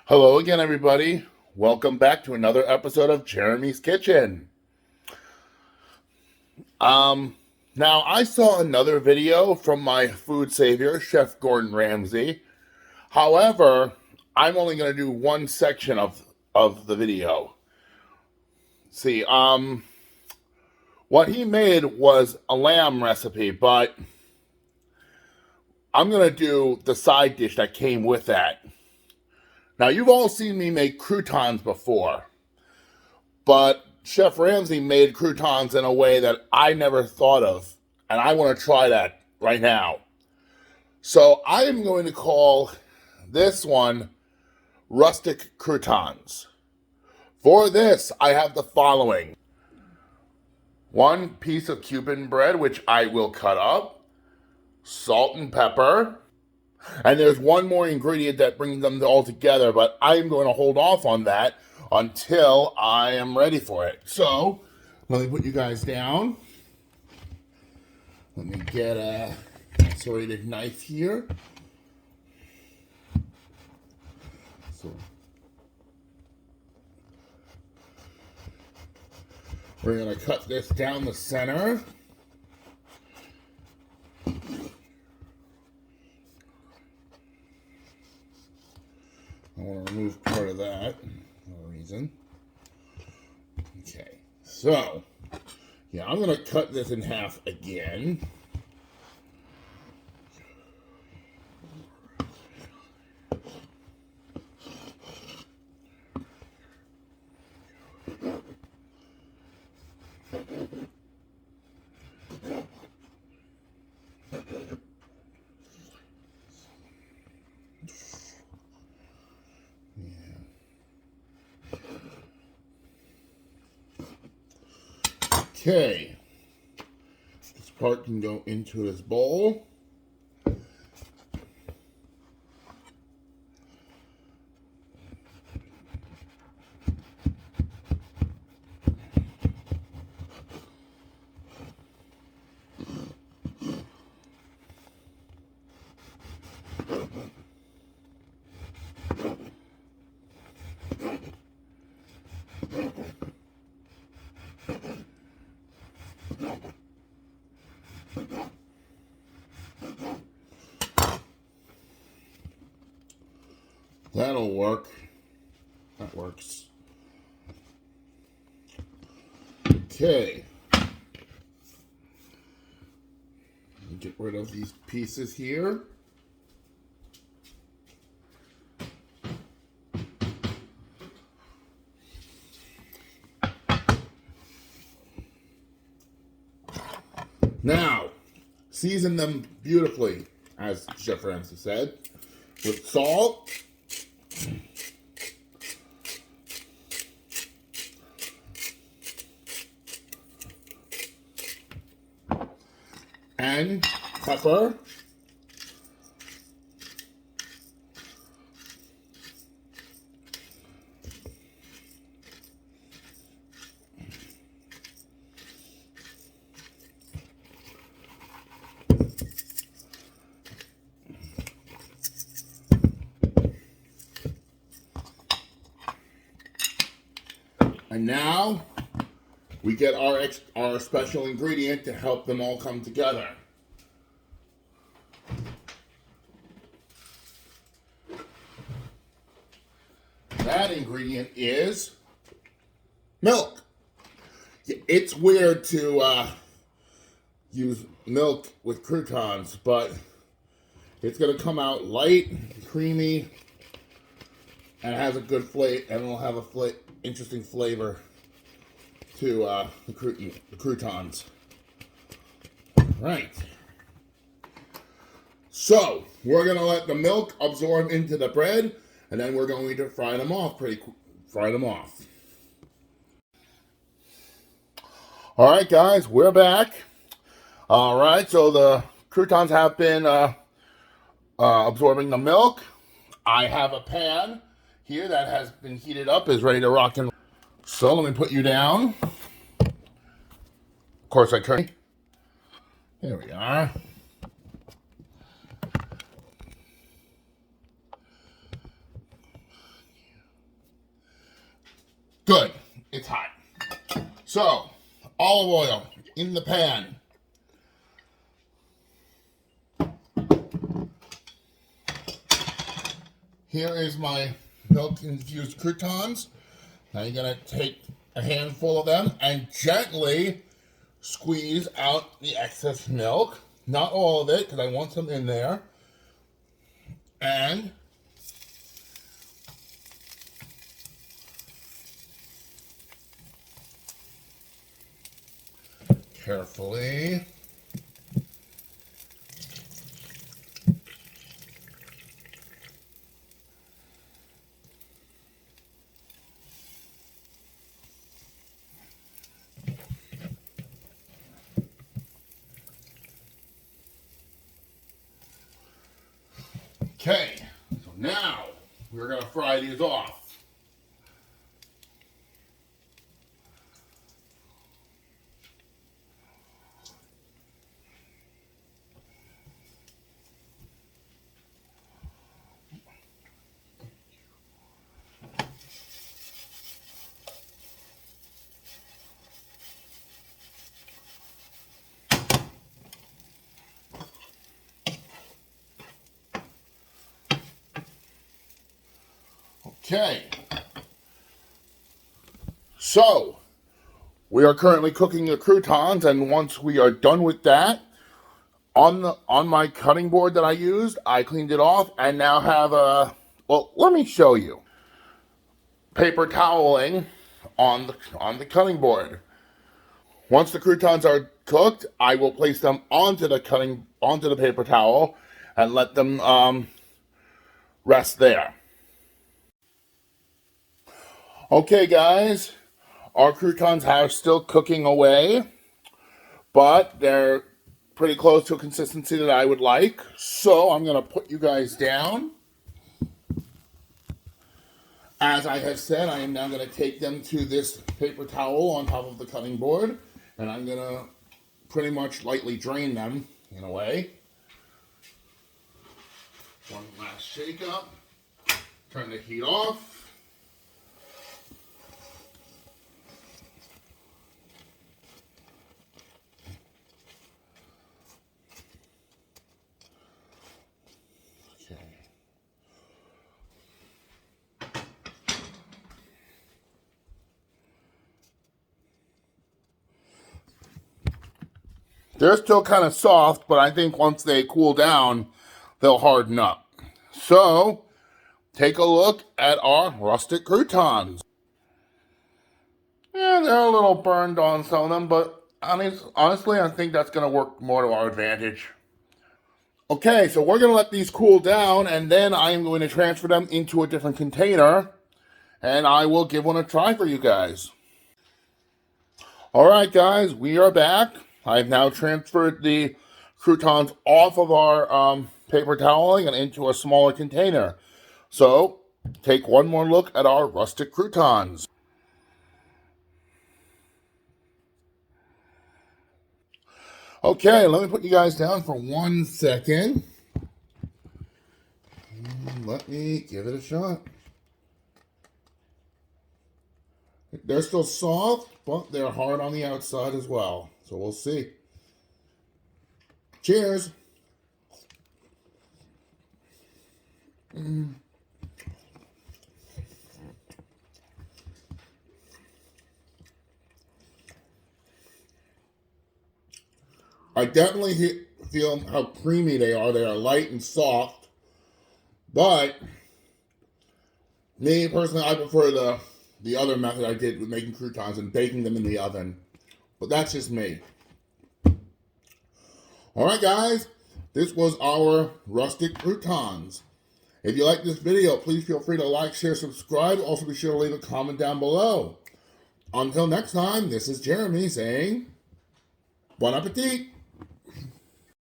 Hello again, everybody. Welcome back to another episode of Jeremy's Kitchen. Now I saw another video from my food savior, Chef Gordon Ramsay. However, I'm only going to do one section of the video. See, what he made was a lamb recipe, but I'm going to do the side dish that came with that. Now, you've all seen me make croutons before, but Chef Ramsay made croutons in a way that I never thought of, and I want to try that right now. So I am going to call this one Rustic Croutons. For this, I have the following. 1 piece of Cuban bread, which I will cut up, salt and pepper, and there's one more ingredient that brings them all together, but I'm going to hold off on that until I am ready for it. So, let me put you guys down. Let me get a serrated knife here. So, we're going to cut this down the center. I want to remove part of that, no reason. Okay, so, yeah, I'm going to cut this in half again. Okay, this part can go into this bowl. That'll work. That works. Okay. Get rid of these pieces here. Now, season them beautifully, as Chef Ramsay said, with salt, and pepper, and now we get our special ingredient to help them all come together. That ingredient is milk. It's weird to use milk with croutons, but it's going to come out light, creamy, and it has a good flavor, and it'll have a interesting flavor to the croutons. Right. So, we're going to let the milk absorb into the bread, and then we're going to fry them off. All right, guys, we're back. All right, so the croutons have been absorbing the milk. I have a pan here that has been heated up, is ready to rock and roll. So let me put you down. Of course, I turn. There we are. So, olive oil in the pan. Here is my milk-infused croutons. Now you're going to take a handful of them and gently squeeze out the excess milk. Not all of it, because I want some in there. And carefully okay, so now we're going to fry these off. Okay, so we are currently cooking the croutons, and once we are done with that, on my cutting board that I used, I cleaned it off and now have a, well, let me show you. Paper toweling on the cutting board. Once the croutons are cooked, I will place them onto the paper towel and let them rest there. Okay, guys, our croutons are still cooking away, but they're pretty close to a consistency that I would like. So I'm going to put you guys down. As I have said, I am now going to take them to this paper towel on top of the cutting board, and I'm going to pretty much lightly drain them in a way. One last shake up. Turn the heat off. Okay. They're still kind of soft, but I think once they cool down, they'll harden up. So, take a look at our rustic croutons. Yeah, they're a little burned on some of them, but honestly, I think that's going to work more to our advantage. Okay, so we're going to let these cool down, and then I am going to transfer them into a different container, and I will give one a try for you guys. All right, guys, we are back. I've now transferred the croutons off of our paper toweling and into a smaller container. So, take one more look at our rustic croutons. Okay, let me put you guys down for 1 second. Let me give it a shot. They're still soft, but they're hard on the outside as well. So we'll see. Cheers. I definitely feel how creamy they are. They are light and soft. But me personally, I prefer the other method I did with making croutons and baking them in the oven. But that's just me. Alright guys, this was our rustic croutons. If you like this video, please feel free to like, share, subscribe. Also be sure to leave a comment down below. Until next time, this is Jeremy saying, Bon appetit!